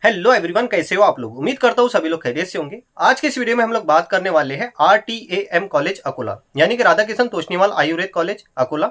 Hello everyone, कैसे हो आप लोग। उम्मीद करता हूँ सभी लोग खैरियत से होंगे। आज के इस वीडियो में हम लोग बात करने वाले हैं RTAM कॉलेज अकोला, यानी कि राधा किशन तोष्णीवाल आयुर्वेद कॉलेज अकोला।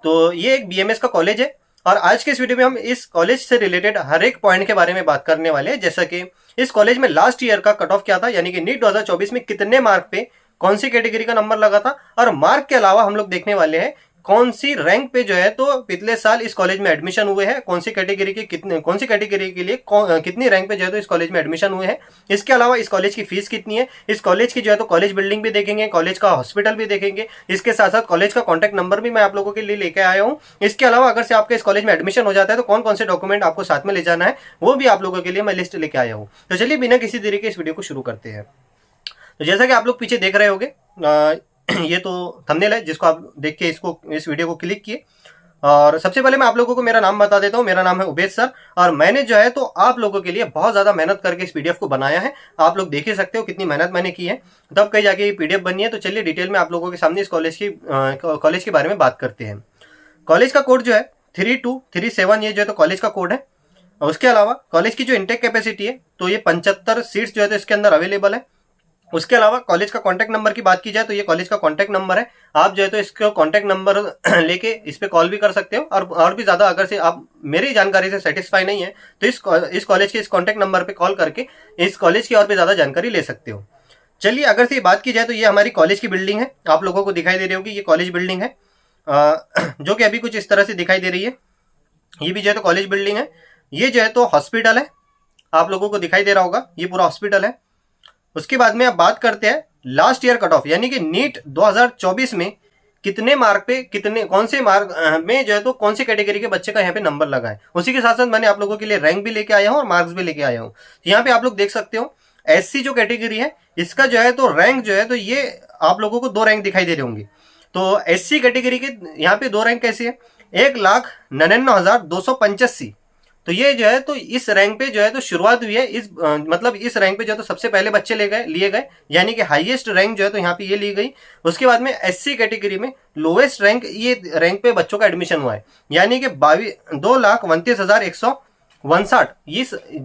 तो ये एक BMS का कॉलेज है और आज के इस वीडियो में हम इस कॉलेज से रिलेटेड हर एक पॉइंट के बारे में बात करने वाले हैं। जैसा कि इस कॉलेज में लास्ट ईयर का कट ऑफ क्या था, यानी कि नीट 2024 में कितने मार्क पे कौन सी कैटेगरी का नंबर लगा था, और मार्क के अलावा हम लोग देखने वाले हैं कौन सी रैंक पे जो है तो पिछले साल इस कॉलेज में एडमिशन हुए हैं, कौन सी कैटेगरी के कितने, कौन सी कैटेगरी के लिए कितनी रैंक पे जो है तो इस कॉलेज में एडमिशन हुए हैं। इसके अलावा इस कॉलेज की फीस कितनी है, इस कॉलेज की जो है तो कॉलेज बिल्डिंग भी देखेंगे, कॉलेज का हॉस्पिटल भी देखेंगे। इसके साथ साथ कॉलेज का कॉन्टैक्ट नंबर भी मैं आप लोगों के लिए लेके आया हूँ। इसके अलावा अगर से आपके इस कॉलेज में एडमिशन हो जाता है तो कौन कौन से डॉक्यूमेंट आपको साथ में ले जाना है वो भी आप लोगों के लिए मैं लिस्ट लेके आया हूँ। तो चलिए बिना किसी देरी के इस वीडियो को शुरू करते हैं। तो जैसा कि आप लोग पीछे देख रहे होंगे, ये तो थंबनेल है जिसको आप देख के इस वीडियो को क्लिक किए। और सबसे पहले मैं आप लोगों को मेरा नाम बता देता हूँ। मेरा नाम है उबेद सर और मैंने जो है तो आप लोगों के लिए बहुत ज़्यादा मेहनत करके इस PDF को बनाया है। आप लोग देख ही सकते हो कितनी मेहनत मैंने की है, तब कहीं जाके ये PDF बनी है। तो चलिए डिटेल में आप लोगों के सामने इस कॉलेज के बारे में बात करते हैं। कॉलेज का कोड जो है 3237, ये जो है तो कॉलेज का कोड है। उसके अलावा कॉलेज की जो इंटेक कैपेसिटी है तो ये 75 सीट्स जो है तो इसके अंदर अवेलेबल है। उसके अलावा कॉलेज का कॉन्टैक्ट नंबर की बात की जाए तो ये कॉलेज का कॉन्टैक्ट नंबर है। आप जो है तो इसको कॉन्टैक्ट नंबर लेके इस पे कॉल भी कर सकते हो, और भी ज़्यादा अगर से आप मेरी जानकारी से सेटिस्फाई नहीं है तो इस कॉलेज के इस कॉन्टैक्ट नंबर पे कॉल करके इस कॉलेज की और भी ज़्यादा जानकारी ले सकते हो। चलिए अगर से बात की जाए तो ये हमारी कॉलेज की बिल्डिंग है। आप लोगों को दिखाई दे रही होगी ये कॉलेज बिल्डिंग है, जो कि अभी कुछ इस तरह से दिखाई दे रही है। ये भी जो है तो कॉलेज बिल्डिंग है। ये जो है तो हॉस्पिटल है, आप लोगों को दिखाई दे रहा होगा, ये पूरा हॉस्पिटल है। उसके बाद में अब बात करते हैं लास्ट ईयर कट ऑफ, यानी कि नीट 2024 में कितने मार्क पे कितने कौन से मार्क में जो है तो कौन सी कैटेगरी के बच्चे का यहाँ पे नंबर लगा है। उसी के साथ साथ मैंने आप लोगों के लिए रैंक भी लेके आया हूँ और मार्क्स भी लेके आया हूँ। यहाँ पे आप लोग देख सकते हो SC जो कैटेगरी है इसका जो है तो रैंक जो है तो ये आप लोगों को 2 रैंक दिखाई दे रहे होंगे। तो SC कैटेगरी के यहाँ पे 2 रैंक कैसी है, 1,99,285। तो ये जो है तो इस रैंक पे जो है तो शुरुआत हुई है। मतलब इस रैंक पे जो है तो सबसे पहले बच्चे लिए गए, यानी कि हाईएस्ट रैंक जो है तो यहाँ पे ये ली गई। उसके बाद में SC कैटेगरी में लोएस्ट रैंक, ये रैंक पे बच्चों का एडमिशन हुआ है, यानी कि 2,29,159।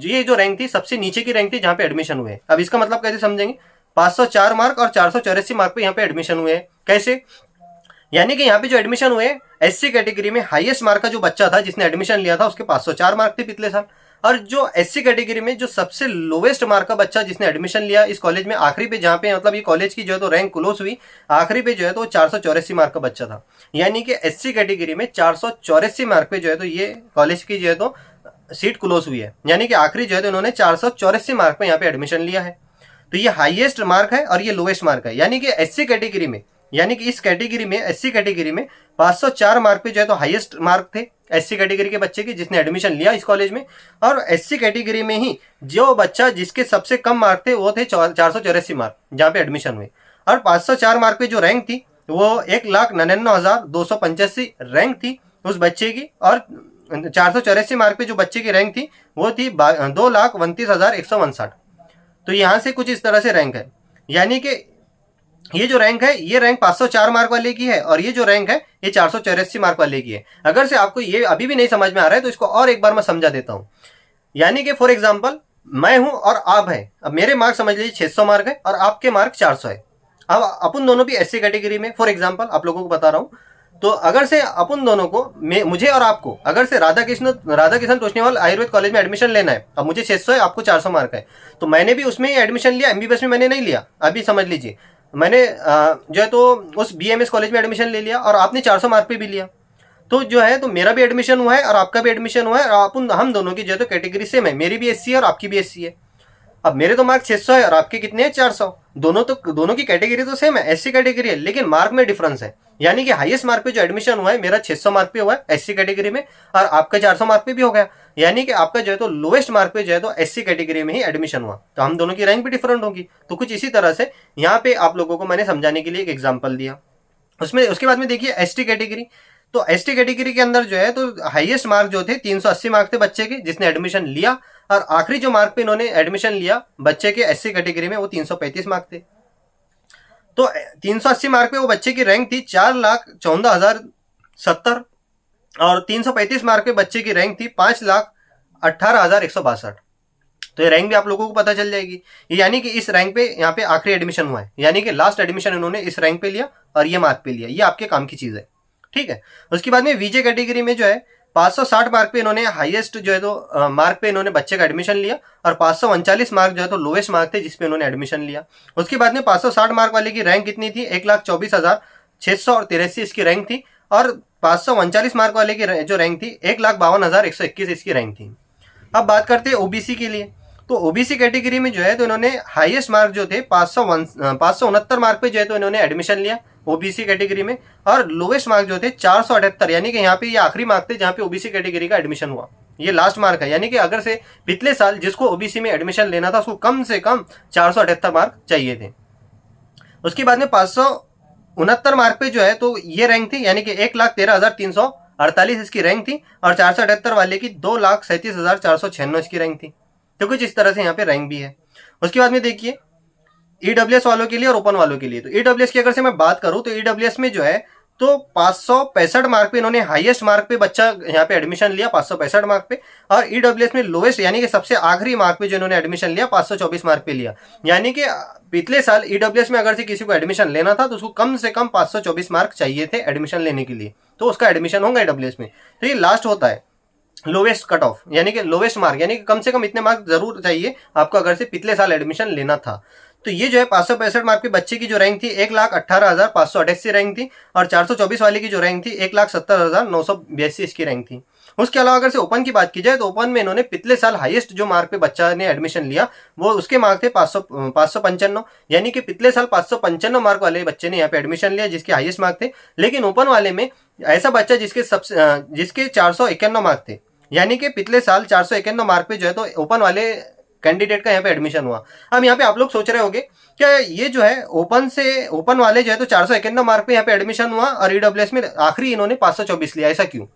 ये जो रैंक थी सबसे नीचे की रैंक थी जहाँ पे एडमिशन हुए। अब इसका मतलब कैसे समझेंगे, 504 मार्क और 484 मार्क पे यहाँ पे एडमिशन हुए हैं। कैसे, यानी कि यहाँ पे जो एडमिशन हुए SC कैटेगरी में हाईएस्ट मार्क का जो बच्चा था जिसने एडमिशन लिया था उसके 504 मार्क थे पिछले साल, और जो SC कैटेगरी में जो सबसे लोवेस्ट मार्क का बच्चा जिसने एडमिशन लिया इस कॉलेज में आखिरी पे, जहाँ पे मतलब ये कॉलेज की जो है तो रैंक क्लोज हुई आखिरी पे जो है तो 484 मार्क का बच्चा था। यानी कि SC कैटेगरी में 484 मार्क पे जो है तो ये कॉलेज की जो है तो सीट क्लोज हुई है, यानी कि आखिरी जो है तो इन्होंने 484 मार्क पे यहाँ पे एडमिशन लिया है। तो ये हाईएस्ट मार्क है और ये लोवेस्ट मार्क है, यानी कि SC कैटेगरी में, यानी कि इस कैटेगरी में SC कैटेगरी में 504 मार्क पे जो है तो हाईएस्ट मार्क थे SC कैटेगरी के बच्चे के जिसने एडमिशन लिया इस कॉलेज में। और SC कैटेगरी में ही जो बच्चा जिसके सबसे कम मार्क थे वो थे 484 मार्क जहाँ पे एडमिशन हुए, और 504 मार्क पे जो रैंक थी वो 1,99,285 रैंक थी उस बच्चे की, और 484 मार्क पे जो बच्चे की रैंक थी वो थी 2,29,159। तो यहाँ से कुछ इस तरह से रैंक है, यानी कि ये जो रैंक है ये रैंक 504 मार्क वाले की है और ये जो रैंक है ये 484 मार्क वाले की है। अगर से आपको ये अभी भी नहीं समझ में आ रहा है तो इसको और एक बार मैं समझा देता हूँ। यानी कि फॉर एग्जांपल मैं हूं और आप हैं, अब मेरे मार्क समझ लीजिए 600 मार्क है और आपके मार्क 400 है। अब अपन दोनों भी SC कैटेगरी में, फॉर एग्जाम्पल आप लोगों को बता रहा हूँ। तो अगर से अपन दोनों को, मुझे और आपको अगर से राधा किशन तोष्णीवाल आयुर्वेद कॉलेज में एडमिशन लेना है, अब मुझे 600 है आपको 400 मार्क है, तो मैंने भी उसमें ही एडमिशन लिया, MBBS में मैंने नहीं लिया। अभी समझ लीजिए मैंने जो है तो उस BMS कॉलेज में एडमिशन ले लिया और आपने 400 मार्क पे भी लिया, तो जो है तो मेरा भी एडमिशन हुआ है और आपका भी एडमिशन हुआ है, और हम दोनों की जो है तो कैटेगरी सेम है, मेरी भी SC है और आपकी भी SC है। अब मेरे तो मार्क 600 है और आपके कितने हैं 400, दोनों की कैटेगरी तो सेम है, SC कैटेगरी है, लेकिन मार्क में डिफरेंस है। यानी कि हाईएस्ट मार्क पे जो एडमिशन हुआ है मेरा 600 मार्क पे हुआ है SC कैटेगरी में, और आपका 400 मार्क पे भी हो गया, यानी कि आपका जो है तो लोएस्ट मार्क पे जो है तो SC कैटेगरी में ही एडमिशन हुआ, तो हम दोनों की रैंक भी डिफरेंट होगी। तो कुछ इसी तरह से यहाँ पे आप लोगों को मैंने समझाने के लिए एक एग्जाम्पल दिया। उसके बाद में देखिए ST कैटेगरी। तो ST कैटेगरी के अंदर जो है तो हाईएस्ट मार्क जो थे 380 मार्क थे बच्चे के जिसने एडमिशन लिया, और आखिरी जो मार्क पे इन्होंने एडमिशन लिया बच्चे के SC कैटेगरी में वो 335 मार्क थे। तो 380 मार्क पे वो बच्चे की रैंक थी 4,14,070, और 335 मार्क पे बच्चे की रैंक थी 5,18,162। तो ये रैंक भी आप लोगों को पता चल जाएगी। यानी कि इस रैंक पे यहाँ पे आखिरी एडमिशन हुआ है, यानी कि लास्ट एडमिशन इन्होंने इस रैंक पे लिया और ये मार्क पे लिया, ये आपके काम की चीज़ है। ठीक है, उसके बाद में वीजे कैटेगरी में जो है 560 मार्क पे इन्होंने हाईएस्ट जो है तो मार्क पे इन्होंने बच्चे का एडमिशन लिया, और 539 मार्क जो है तो लोवेस्ट मार्क थे जिसपे इन्होंने एडमिशन लिया। उसके बाद में 560 मार्क वाले की रैंक कितनी थी, 1,24,683 इसकी रैंक थी, और 539 मार्क वाले की जो रैंक थी 1,52,121 इसकी रैंक थी। अब बात करते हैं ओबीसी के लिए। तो ओबीसी कैटेगरी में जो है तो इन्होंने हाईएस्ट मार्क जो थे 569 मार्क पे जो है तो इन्होंने एडमिशन लिया ओबीसी कैटेगरी में, और लोवेस्ट मार्क जो थे 478, यानी कि यहाँ पे ये आखिरी मार्क थे जहाँ पे ओबीसी कैटेगरी का एडमिशन हुआ, ये लास्ट मार्क है। यानी कि अगर से पिछले साल जिसको ओबीसी में एडमिशन लेना था उसको कम से कम 478 मार्क चाहिए थे। उसके बाद में 569 मार्क पे जो है तो ये रैंक थी, यानी कि 1,13,348 इसकी रैंक थी, और 478 वाले की 2,37,496 इसकी रैंक थी। तो कुछ इस तरह से यहाँ पे रैंक भी है। उसके बाद में देखिए ईडब्ल्यूएस वालों के लिए और ओपन वालों के लिए। तो ईडब्ल्यूएस की अगर से मैं बात करूं तो ईडब्ल्यूएस में जो है तो 565 मार्क पे इन्होंने हाईएस्ट मार्क पे बच्चा यहाँ पे एडमिशन लिया 565 मार्क पे, और ईडब्ल्यूएस में लोवेस्ट यानी कि सबसे आखिरी मार्क पे जो इन्होंने एडमिशन लिया 524 मार्क पे लिया। यानी कि पिछले साल ईडब्ल्यूएस में अगर से किसी को एडमिशन लेना था तो उसको कम से कम 524 मार्क चाहिए थे एडमिशन लेने के लिए, तो उसका एडमिशन होगा ईडब्ल्यूएस में। तो ये लास्ट होता है लोवेस्ट कट ऑफ, यानी कि लोवेस्ट मार्क, यानी कि कम से कम इतने मार्क जरूर चाहिए आपको अगर से पिछले साल एडमिशन लेना था। तो ये जो है 565 मार्क के बच्चे की जो रैंक थी 1,18,588 रैंक थी, और 424 वाले की जो रैंक थी 1,70,982 इसकी रैंक थी। उसके अलावा अगर से ओपन की बात की जाए तो ओपन में इन्होंने पिछले साल हाईएस्ट जो मार्क पे बच्चा ने एडमिशन लिया वो उसके मार्क थे 555, यानी कि पिछले साल 555 मार्क वाले बच्चे ने यहाँ पे एडमिशन लिया जिसके हाईएस्ट मार्क थे। लेकिन ओपन वाले में ऐसा बच्चा जिसके 451 मार्क थे, यानी कि पिछले साल 451 मार्क पे जो है तो ओपन वाले कैंडिडेट का यहाँ पे एडमिशन हुआ। अब यहाँ पे आप लोग सोच रहे होंगे क्या ये जो है ओपन वाले जो है तो 451 मार्क पे यहाँ पे एडमिशन हुआ और ईडब्ल्यूएस में आखिरी इन्होंने 524 लिया, ऐसा क्यों?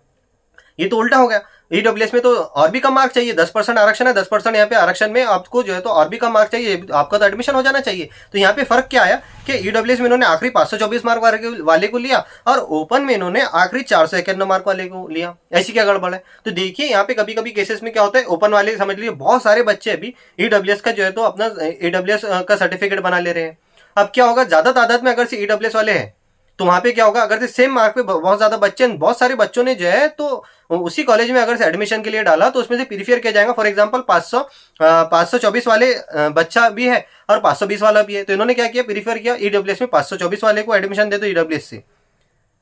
ये तो उल्टा हो गया। ईडब्ल्यूएस में तो और भी कम मार्क चाहिए, 10% आरक्षण है, 10% यहाँ पे आरक्षण में आपको जो है तो और भी कम मार्क चाहिए, आपका तो एडमिशन हो जाना चाहिए। तो यहाँ पे फर्क क्या आया कि ईडब्ल्यूएस में इन्होंने आखिरी 524 मार्क वाले को लिया और ओपन में इन्होंने आखिरी 451 मार्क वाले को लिया। ऐसी क्या गड़बड़ है? तो देखिए यहाँ पे कभी कभी केसेस में क्या होता है, ओपन वाले समझ लीजिए बहुत सारे बच्चे अभी ईडब्ल्यूएस का जो है तो अपना ईडब्ल्यूएस का सर्टिफिकेट बना ले रहे हैं। अब क्या होगा, ज्यादा तादाद में अगर से ईडब्ल्यूएस वाले हैं तो वहां पे क्या होगा, अगर सेम मार्क पे बहुत ज्यादा बच्चे, बहुत सारे बच्चों ने जो है तो उसी कॉलेज में अगर से एडमिशन के लिए डाला तो उसमें से प्रीफर किया जाएगा। फॉर एग्जांपल 524 वाले बच्चा भी है और 520 वाला भी है, तो इन्होंने क्या किया, प्रीफर किया ईडब्ल्यूएस में 524 वाले को एडमिशन दे दो ईडब्ल्यूएस से।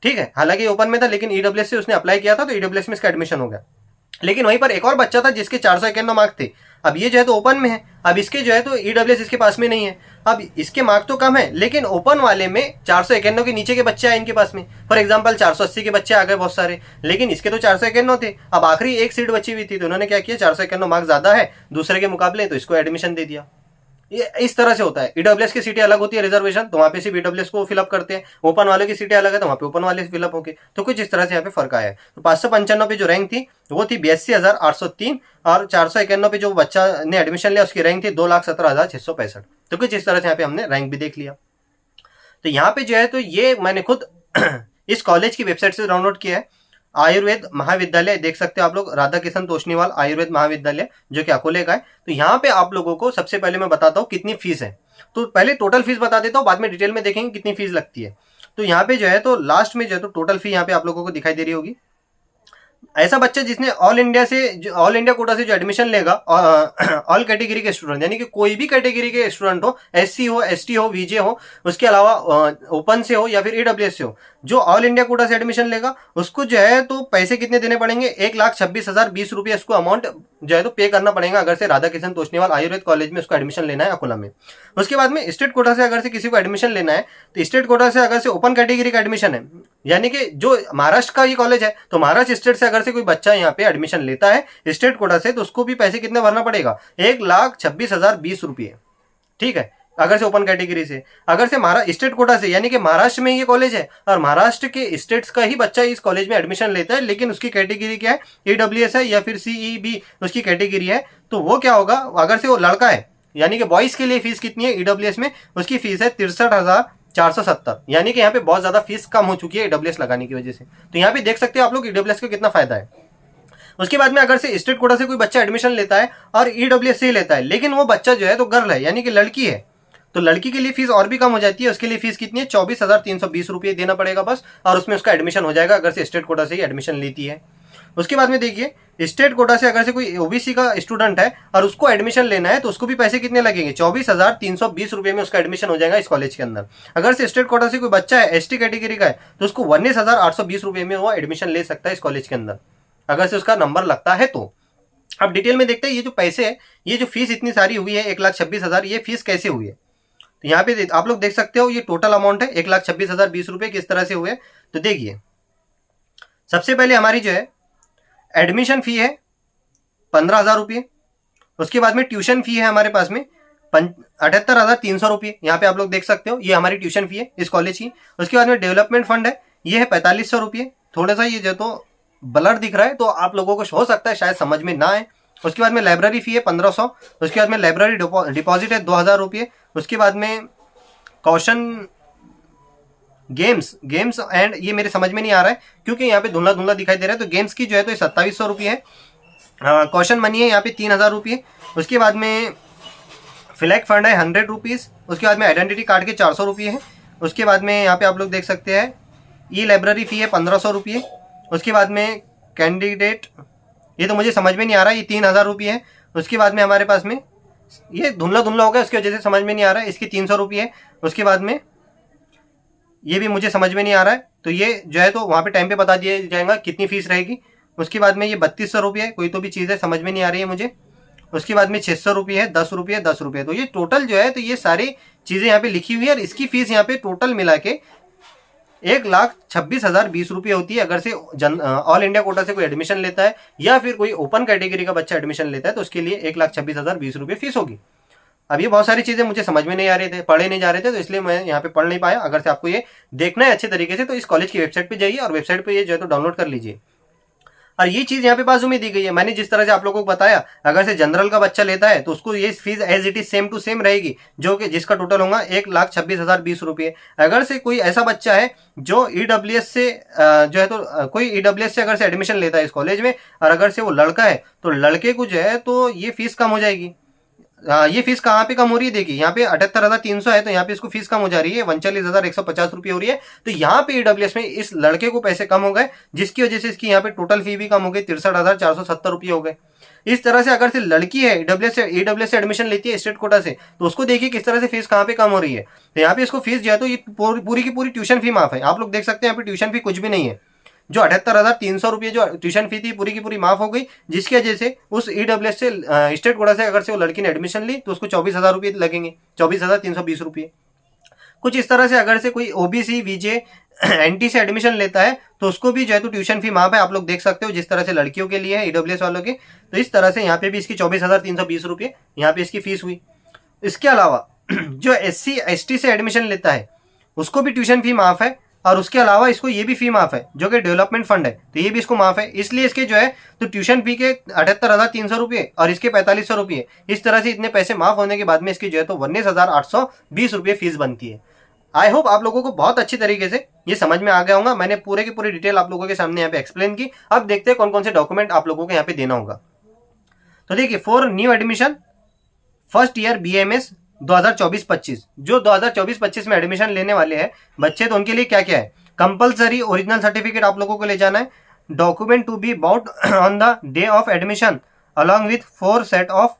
ठीक है, हालांकि ओपन में था लेकिन ईडब्ल्यूएस से उसने अप्लाई किया था तो ईडब्ल्यूएस में इसका एडमिशन हो गया। लेकिन वहीं पर एक और बच्चा था जिसके 451 मार्क थे, अब ये जो है तो ओपन में है, अब इसके जो है तो ईडब्ल्यूएस इसके पास में नहीं है। अब इसके मार्क तो कम है लेकिन ओपन वाले में 451 के नीचे के बच्चे आए इनके पास में, फॉर एग्जांपल 480 के बच्चे आ गए बहुत सारे, लेकिन इसके तो 451 थे। अब आखिरी एक सीट बची हुई थी तो उन्होंने क्या किया, 451 मार्क ज्यादा है दूसरे के मुकाबले तो इसको एडमिशन दे दिया। ये इस तरह से होता है। ईडब्ल्यूएस की सीटें अलग होती है रिजर्वेशन, तो वहाँ पे सिर्फ ईडब्ल्यूएस को फिलअप करते हैं, ओपन वाले की सीटें अलग है तो वहाँ पे ओपन वाले फिलअप होंगे। तो कुछ इस तरह से यहाँ पे फर्क आया है। तो 595 पे जो रैंक थी वो थी 82,803 और 451 पे जो बच्चा ने एडमिशन लिया उसकी रैंक थी 2,17,665। तो कुछ इस तरह से यहाँ पे हमने रैंक भी देख लिया। तो यहाँ पे जो है तो ये मैंने खुद इस कॉलेज की वेबसाइट से डाउनलोड किया है, आयुर्वेद महाविद्यालय, देख सकते हो आप लोग, राधा किशन तोष्णीवाल आयुर्वेद महाविद्यालय जो कि अकोले का है। तो यहाँ पे आप लोगों को सबसे पहले मैं बताता हूँ कितनी फीस है। तो पहले टोटल फीस बता देता हूँ, बाद में डिटेल में देखेंगे कितनी फीस लगती है। तो यहाँ पे जो है तो लास्ट में जो है तो टोटल फी यहाँ पे आप लोगों को दिखाई दे रही होगी। ऐसा बच्चा जिसने ऑल इंडिया कोटा से जो एडमिशन लेगा, ऑल कैटेगरी के स्टूडेंट, यानी कि कोई भी कैटेगरी के स्टूडेंट हो, एससी हो, एसटी हो, वीजे हो, उसके अलावा ओपन से हो या फिर ईडब्ल्यूएस से हो, जो ऑल इंडिया कोटा से एडमिशन लेगा उसको जो है तो पैसे कितने देने पड़ेंगे, 1,26,020 रुपये इसको अमाउंट जो है तो पे करना पड़ेगा अगर से राधा किशन तोष्णीवाल आयुर्वेद कॉलेज में उसको एडमिशन लेना है अकोला में। उसके बाद में स्टेट कोटा से अगर से किसी को एडमिशन लेना है तो स्टेट कोटा से अगर से ओपन कैटेगरी का एडमिशन है, यानी कि जो महाराष्ट्र का ये कॉलेज है तो महाराष्ट्र स्टेट से अगर से कोई बच्चा यहाँ पे एडमिशन लेता है स्टेट कोटा से तो उसको भी पैसे कितने भरना पड़ेगा, 1,26,020 रुपये। ठीक है, अगर से ओपन कैटेगरी से, अगर से स्टेट कोटा से यानी कि महाराष्ट्र में ये कॉलेज है और महाराष्ट्र के स्टेट्स का ही बच्चा इस कॉलेज में एडमिशन लेता है लेकिन उसकी कैटेगरी क्या है, ईडब्ल्यूएस है या फिर सीईबी उसकी कैटेगरी है, तो वो क्या होगा, अगर से वो लड़का है यानी कि बॉयज के लिए फीस कितनी है ईडब्ल्यूएस में, उसकी फीस है 63,470, यानी कि यहाँ पे बहुत ज्यादा फीस कम हो चुकी है ईडब्ल्यूएस लगाने की वजह से। तो यहाँ पे देख सकते हो आप लोग ईडब्ल्यूएस का कितना फायदा है। उसके बाद में अगर से स्टेट कोटा से कोई बच्चा एडमिशन लेता है और ईडब्ल्यूएस से लेता है, लेकिन वो बच्चा जो है तो गर्ल है यानी कि लड़की है, तो लड़की के लिए फीस और भी कम हो जाती है। उसके लिए फीस कितनी है, 24,320 रुपये देना पड़ेगा बस, और उसमें उसका एडमिशन हो जाएगा अगर से स्टेट कोटा से ही एडमिशन लेती है। उसके बाद में देखिए स्टेट कोटा से अगर से कोई ओबीसी का स्टूडेंट है और उसको एडमिशन लेना है तो उसको भी पैसे कितने लगेंगे, 24,320 रुपये में उसका एडमिशन हो जाएगा इस कॉलेज के अंदर। अगर से स्टेट कोटा से कोई बच्चा है एसटी कैटेगरी का है तो उसको 19,820 रुपये में वो एडमिशन ले सकता है इस कॉलेज के अंदर, अगर से उसका नंबर लगता है तो। अब डिटेल में देखते हैं ये जो पैसे है, ये जो फीस इतनी सारी हुई है 1,26,000, ये फीस कैसे हुई है। तो यहाँ पे आप लोग देख सकते हो ये टोटल अमाउंट है 1,26,020 रुपये किस तरह से हुए। तो देखिए सबसे पहले हमारी जो है एडमिशन फी है 15,000 रुपये। उसके बाद में ट्यूशन फी है हमारे पास में 78,300 रुपये, यहाँ पे आप लोग देख सकते हो ये हमारी ट्यूशन फी है इस कॉलेज की। उसके बाद में डेवलपमेंट फंड है, ये है 4,500 रुपये। थोड़ा सा ये जो तो ब्लर दिख रहा है तो आप लोगों को हो सकता है शायद समझ में ना आए। उसके बाद में लाइब्रेरी फी है 1,500। उसके बाद में लाइब्रेरी डिपॉजिट है 2,000 रुपये। उसके बाद में कौशन गेम्स एंड ये मेरे समझ में नहीं आ रहा है क्योंकि यहाँ पे धुंधला धुंधला दिखाई दे रहा है, तो गेम्स की जो है तो 2,700 रुपये है। कौशन मनी है यहाँ पे 3,000 रुपये। उसके बाद में फ्लैग फंड है 100 रुपीज़। उसके बाद में आइडेंटिटी कार्ड के 400 रुपये है। उसके बाद में यहाँ पे आप लोग देख सकते हैं ई लाइब्रेरी फ़ी है 1,500 रुपये। उसके बाद में कैंडिडेट, ये तो मुझे समझ में नहीं आ रहा है, ये 3,000 रुपये है। उसके बाद में हमारे पास में ये धुंधला धुंधला हो गया उसकी वजह से समझ में नहीं आ रहा है, इसकी 300 रुपये है। उसके बाद में ये भी मुझे समझ में नहीं आ रहा है, तो ये जो है तो वहाँ पे टाइम पे बता दिया जाएगा कितनी फीस रहेगी। उसके बाद में ये 3,200 रुपये है, कोई तो भी चीज़ है समझ में नहीं आ रही है मुझे। उसके बाद में 600 रुपये है, 10 रुपये 10 रुपये, तो ये टोटल जो है तो ये सारी चीज़ें यहाँ पे लिखी हुई है और इसकी फीस यहाँ पे टोटल मिला के 1,26,020 रुपये होती है। अगर से ऑल इंडिया कोटा से कोई एडमिशन लेता है या फिर कोई ओपन कैटेगरी का बच्चा एडमिशन लेता है तो उसके लिए 1,26,020 रुपये फीस होगी। अब ये बहुत सारी चीज़ें मुझे समझ में नहीं आ रहे थे, पढ़े नहीं जा रहे थे, तो इसलिए मैं यहाँ पे पढ़ नहीं पाया। अगर से आपको ये देखना है अच्छे तरीके से तो इस कॉलेज की वेबसाइट पे जाइए और वेबसाइट पे ये जो है तो डाउनलोड कर लीजिए। और ये चीज़ यहाँ पे बाजू में दी गई है, मैंने जिस तरह से आप लोगों को बताया, अगर से जनरल का बच्चा लेता है तो उसको ये fees as it is same to same रहेगी, जो कि जिसका टोटल होगा 1,26,020 रुपये। अगर से कोई ऐसा बच्चा है जो ईडब्ल्यूएस से जो है तो कोई ईडब्ल्यूएस से अगर से एडमिशन लेता है इस कॉलेज में और अगर से वो लड़का है तो लड़के को जो है तो ये फीस कम हो जाएगी। ये फीस कहाँ पे कम हो रही है, देखिए यहाँ पे 78,300 है तो यहाँ पे इसको फीस कम हो जा रही है, 39,150 रुपये हो रही है। तो यहाँ पे ईडब्ल्यूएस में इस लड़के को पैसे कम हो गए, जिसकी वजह से इसकी यहाँ पे टोटल फी भी कम हो गई, 63,470 रुपये हो गए। इस तरह से अगर से लड़की है ईडब्ल्यूएस से एडमिशन लेती है स्टेट कोटा से तो उसको देखिए किस तरह से फीस कहाँ पे कम हो रही है। तो यहाँ पे इसको फीस जो है तो ये पूरी की पूरी ट्यूशन फी माफ है। आप लोग देख सकते हैं यहाँ पे ट्यूशन फी कुछ भी नहीं है, जो 78,300 रुपये जो ट्यूशन फी थी पूरी की पूरी माफ हो गई, जिसकी वजह से उस ईडब्ल्यूएस से स्टेट कोटा से अगर से वो लड़की ने एडमिशन ली तो उसको 24,000 रुपये लगेंगे, 24,320 रुपये। कुछ इस तरह से अगर से कोई ओबीसी वीजे एनटी से एडमिशन लेता है तो उसको भी जो है तो ट्यूशन फी माफ है। आप लोग देख सकते हो जिस तरह से लड़कियों के लिए है ईडब्ल्यूएस वालों के, तो इस तरह से यहाँ पे भी इसकी 24,320 रुपये यहाँ पे इसकी फीस हुई। इसके अलावा जो SC ST से एडमिशन लेता है उसको भी ट्यूशन फी माफ है और उसके अलावा इसको ये भी फी माफ है जो कि डेवलपमेंट फंड है, तो ये भी इसको माफ है। इसलिए इसके जो है तो ट्यूशन फी के 78,300 रुपये और इसके 4,500 रुपये, इस तरह से इतने पैसे माफ होने के बाद में इसकी जो है तो 19,820 रुपये फीस बनती है। आई होप आप लोगों को बहुत अच्छी तरीके से ये समझ में आ गया होगा। मैंने पूरे की पूरी डिटेल आप लोगों के सामने यहाँ पे एक्सप्लेन की। अब देखते हैं कौन कौन से डॉक्यूमेंट आप लोगों को यहाँ पे देना होगा। तो देखिए for new admission first year BAMS 2024-25, जो 2024-25 में एडमिशन लेने वाले हैं बच्चे, तो उनके लिए क्या क्या है, कंपलसरी ओरिजिनल सर्टिफिकेट आप लोगों को ले जाना है, document to be brought on the day of admission along with 4 set of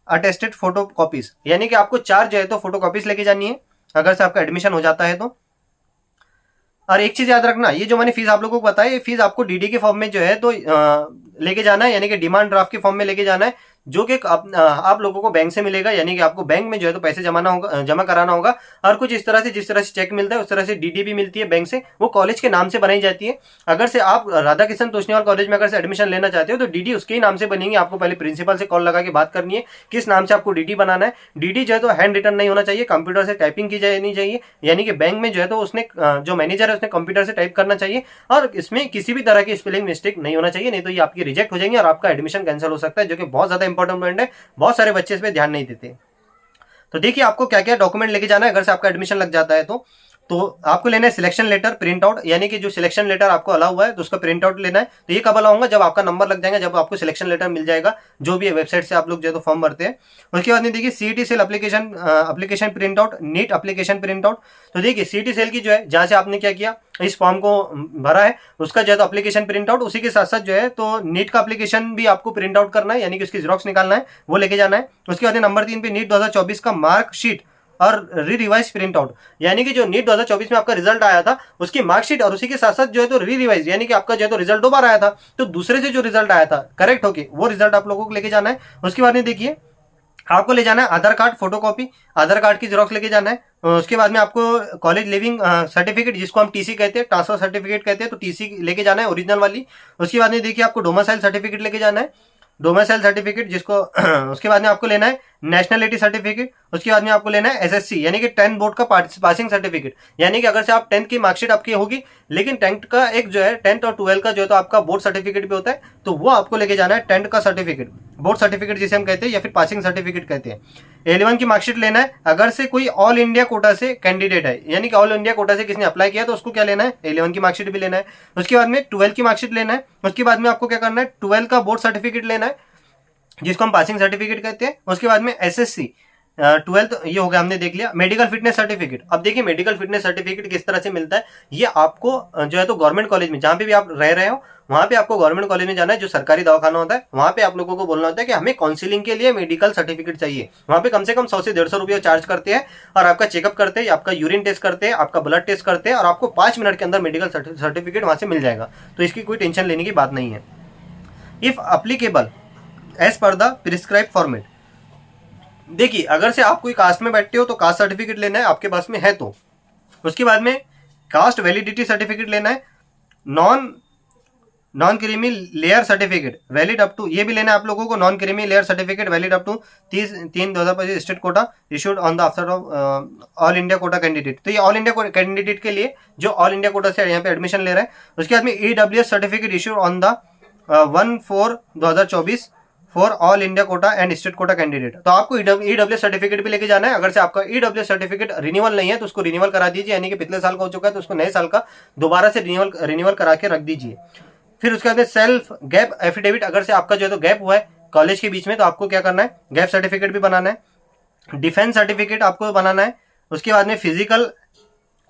attested photo copies, यानी कि आपको 4 जो है तो फोटो कॉपीज लेके जानी है अगर से आपका एडमिशन हो जाता है तो। और एक चीज याद रखना, ये जो मैंने फीस आप लोगों को बताया, ये फीस आपको DD के फॉर्म में जो है तो लेके जाना है, यानी कि डिमांड ड्राफ्ट के फॉर्म में लेके जाना है, जो कि आप लोगों को बैंक से मिलेगा, यानी कि आपको बैंक में जो है तो पैसे जमा कराना होगा। और कुछ इस तरह से जिस तरह से चेक मिलता है उस तरह से DD भी मिलती है बैंक से, वो कॉलेज के नाम से बनाई जाती है। अगर से आप राधा किशन तोष्णीवाल कॉलेज में अगर से एडमिशन लेना चाहते हो तो DD उसके ही नाम से बनेंगे। आपको पहले प्रिंसिपल से कॉल लगा के बात करनी है किस नाम से आपको DD बनाना है। DD जो है तो हैंड रिटन नहीं होना चाहिए, कंप्यूटर से टाइपिंग की जानी चाहिए, यानी कि बैंक में जो है तो उसने जो मैनेजर है उसने कंप्यूटर से टाइप करना चाहिए और इसमें किसी भी तरह की स्पेलिंग मिस्टेक नहीं होना चाहिए, नहीं तो ये आपकी रिजेक्ट हो जाएंगे और आपका एडमिशन कैंसिल हो सकता है, जो कि बहुत ज्यादा इंपॉर्टेंट पॉइंट है। बहुत सारे बच्चे इस पे ध्यान नहीं देते। तो देखिए आपको क्या क्या डॉक्यूमेंट लेके जाना है अगर से आपका एडमिशन लग जाता है तो। तो आपको लेना है सिलेक्शन लेटर प्रिंट आउट, यानी कि जो सिलेक्शन लेटर आपको अलाउ हुआ है तो उसका प्रिंट आउट लेना है। तो ये कब अलाउ होगा, जब आपका नंबर लग जाएगा, जब आपको सिलेक्शन लेटर मिल जाएगा, जो भी है वेबसाइट से आप लोग जो है तो फॉर्म भरते हैं। उसके बाद में देखिए CET cell application print out, NEET application print out. तो देखिए सीईटी सेल की जो है जहां से आपने क्या किया, इस फॉर्म को भरा है, उसका जो है तो एप्लीकेशन प्रिंट आउट, उसी के साथ साथ जो है तो नीट का एप्लीकेशन भी आपको प्रिंट आउट करना है, यानी कि उसकी जेरॉक्स निकालना है, वो लेके जाना है। उसके बाद नंबर 3 पे नीट 2024 का मार्कशीट और रिवाइज प्रिंट आउट, यानी कि जो नीट 2024 में आपका रिजल्ट आया था उसकी मार्कशीट, और उसी के साथ साथ जो है तो रिवाइज, यानी कि आपका जो है तो रिजल्ट दो बार आया था, तो दूसरे से जो रिजल्ट आया था करेक्ट होके वो रिजल्ट आप लोगों को लेके जाना है। उसके बाद में देखिए आपको ले जाना है आधार कार्ड फोटोकॉपी, आधार कार्ड की जेरॉक्स लेके जाना है। उसके बाद में आपको कॉलेज लिविंग सर्टिफिकेट, जिसको हम टीसी कहते हैं, ट्रांसफर सर्टिफिकेट कहते हैं, तो टीसी लेके जाना है ओरिजिनल वाली। उसके बाद में देखिए आपको डोमिसाइल सर्टिफिकेट लेके जाना है, डोमिसाइल सर्टिफिकेट जिसको उसके बाद में आपको लेना है नेशनलिटी सर्टिफिकेट। उसके बाद में आपको लेना है एसएससी, यानी कि 10 बोर्ड का पासिंग सर्टिफिकेट, यानी कि अगर से आप 10th की मार्कशीट आपकी होगी, लेकिन 10th का एक जो है 10th और 12th का जो है तो आपका बोर्ड सर्टिफिकेट भी होता है, तो वो आपको लेके जाना है 10th का सर्टिफिकेट, बोर्ड सर्टिफिकेट जिसे हम कहते हैं, या फिर पासिंग सर्टिफिकेट कहते हैं। 11 की मार्कशीट लेना है, अगर से कोई ऑल इंडिया कोटा से कैंडिडेट है, यानी कि ऑल इंडिया कोटा से किसने अप्लाई किया तो उसको क्या लेना है, 11 की मार्कशीट भी लेना है। उसके बाद में 12 की मार्कशीट लेना है। उसके बाद में आपको क्या करना है, 12 का बोर्ड सर्टिफिकेट लेना है, जिसको हम पासिंग सर्टिफिकेट कहते हैं। उसके बाद में एसएससी 12th ये हो गया, हमने देख लिया। मेडिकल फिटनेस सर्टिफिकेट, अब देखिए मेडिकल फिटनेस सर्टिफिकेट किस तरह से मिलता है, ये आपको जो है तो गवर्नमेंट कॉलेज में, जहां पे भी आप रह रहे हो वहां पे आपको गवर्नमेंट कॉलेज में जाना है, जो सरकारी दवाखाना होता है, वहां पे आप लोगों को बोलना होता है कि हमें काउंसिलिंग के लिए मेडिकल सर्टिफिकेट चाहिए। वहां पे कम से कम 100 से 150 रुपये चार्ज करते हैं, और आपका चेकअप करते हैं, आपका यूरिन टेस्ट करते हैं, आपका ब्लड टेस्ट करते हैं, और आपको 5 मिनट के अंदर मेडिकल सर्टिफिकेट वहां से मिल जाएगा। तो इसकी कोई टेंशन लेने की बात नहीं है। If applicable as per the prescribe format, देखिए अगर से आप कोई कास्ट में बैठते हो तो कास्ट सर्टिफिकेट लेना है, आपके पास में है तो। उसके बाद में कास्ट वैलिडिटी सर्टिफिकेट लेना है, non creamy layer certificate valid up to, ये भी लेना है आप लोगों को, non creamy layer certificate valid up to 30/3/2025 state quota issued on the after of all India quota candidate. तो ये ऑल इंडिया कैंडिडेट के लिए जो ऑल इंडिया कोटा से यहाँ पे एडमिशन ले रहा है। उसके बाद में EWS certificate issued on the 1/4/2024 for all India Kota and state quota candidate. तो आपको EWS सर्टिफिकेट भी लेके जाना है। अगर से आपका EWS सर्टिफिकेट रिन्यूअल नहीं है तो उसको रिन्यूअल करा दीजिए, यानी कि पिछले साल का हो चुका है तो उसको नए साल का दोबारा से रिन्यूअल करा के रख दीजिए। फिर उसके बाद सेल्फ गैप एफिडेविट, अगर से आपका जो है तो गैप हुआ है कॉलेज के बीच में तो आपको क्या करना है, गैप सर्टिफिकेट भी बनाना है। डिफेंस सर्टिफिकेट आपको बनाना है। उसके बाद में फिजिकल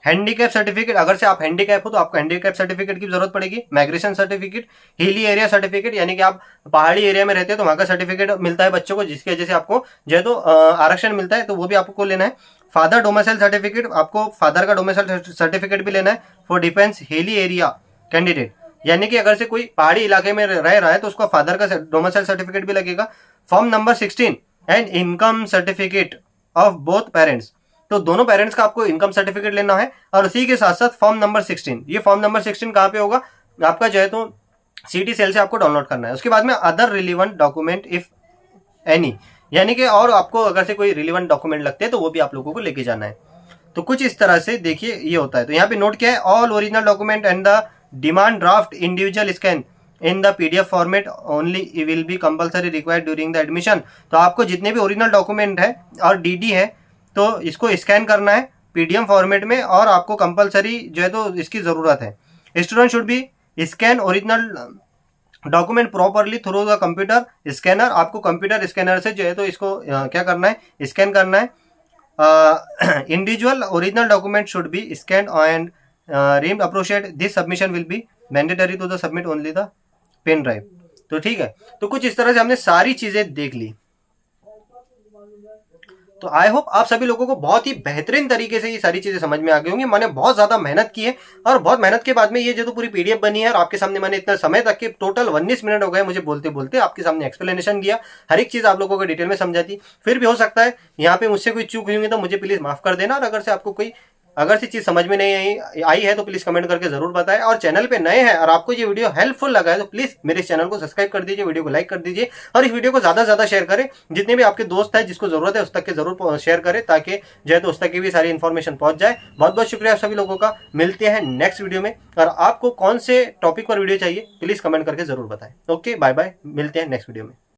हैंडीकैप सर्टिफिकेट, अगर से आप हैंडीकैप हो तो आपको हैंडीकैप सर्टिफिकेट की जरूरत पड़ेगी। Migration certificate, hilly area certificate, यानी कि आप पहाड़ी एरिया में रहते हैं तो वहां का सर्टिफिकेट मिलता है बच्चों को, जिसकी वजह से आपको जो है तो आरक्षण मिलता है, तो वो भी आपको लेना है। फादर डोमिसाइल सर्टिफिकेट, आपको फादर का डोमिसाइल सर्टिफिकेट भी लेना है for defence hilly area candidate, यानी कि अगर से कोई पहाड़ी इलाके में रह रहा है तो उसका फादर का डोमिसाइल सर्टिफिकेट भी लगेगा। Form number 16 and income certificate of both parents, तो दोनों पेरेंट्स का आपको इनकम सर्टिफिकेट लेना है। और उसी के साथ साथ फॉर्म नंबर 16, ये फॉर्म नंबर 16 कहाँ पे होगा, आपका जो है तो सीटी सेल से आपको डाउनलोड करना है। उसके बाद में other relevant document if any, यानी कि और आपको अगर से कोई रिलीवेंट डॉक्यूमेंट लगते हैं तो वो भी आप लोगों को लेके जाना है। तो कुछ इस तरह से देखिए ये होता है। तो यहाँ पे नोट क्या है, all original document and the demand draft individual scan in the PDF format only will be compulsory required during the admission. तो आपको जितने भी ओरिजिनल डॉक्यूमेंट है और DD है तो इसको स्कैन करना है PDF फॉर्मेट में, और आपको कंपलसरी जो है तो इसकी ज़रूरत है। Student should be scan original document properly through the computer scanner, आपको कंप्यूटर स्कैनर से जो है तो इसको क्या करना है, स्कैन करना है। Individual original document should be scan and renamed appropriate, this submission will be mandatory to the submit only the pen drive. तो ठीक है, तो कुछ इस तरह से हमने सारी चीज़ें देख ली। तो आई होप आप सभी लोगों को बहुत ही बेहतरीन तरीके से ये सारी चीजें समझ में आ गई होंगी। मैंने बहुत ज्यादा मेहनत की है, और बहुत मेहनत के बाद में ये जो तो पूरी PDF बनी है, और आपके सामने मैंने इतना समय तक के टोटल 19 मिनट हो गए मुझे बोलते बोलते आपके सामने एक्सप्लेनेशन दिया, हर एक चीज आप लोगों को डिटेल में समझा दी। फिर भी हो सकता है यहाँ पे मुझसे कोई चूक हुई होगी तो मुझे प्लीज माफ कर देना, और अगर से आपको कोई अगर सी चीज समझ में नहीं आई है तो प्लीज कमेंट करके जरूर बताएं। और चैनल पे नए हैं और आपको ये वीडियो हेल्पफुल लगा है तो प्लीज मेरे चैनल को सब्सक्राइब कर दीजिए, वीडियो को लाइक कर दीजिए, और इस वीडियो को ज्यादा से ज्यादा शेयर करें। जितने भी आपके दोस्त हैं जिसको जरूरत है उस तक के जरूर शेयर करें, ताकि जो है तो उस तक की भी सारी इन्फॉर्मेशन पहुंच जाए। बहुत बहुत शुक्रिया आप सभी लोगों का। मिलते हैं नेक्स्ट वीडियो में, और आपको कौन से टॉपिक पर वीडियो चाहिए प्लीज कमेंट करके जरूर बताएं। ओके, बाय बाय, मिलते हैं नेक्स्ट वीडियो में।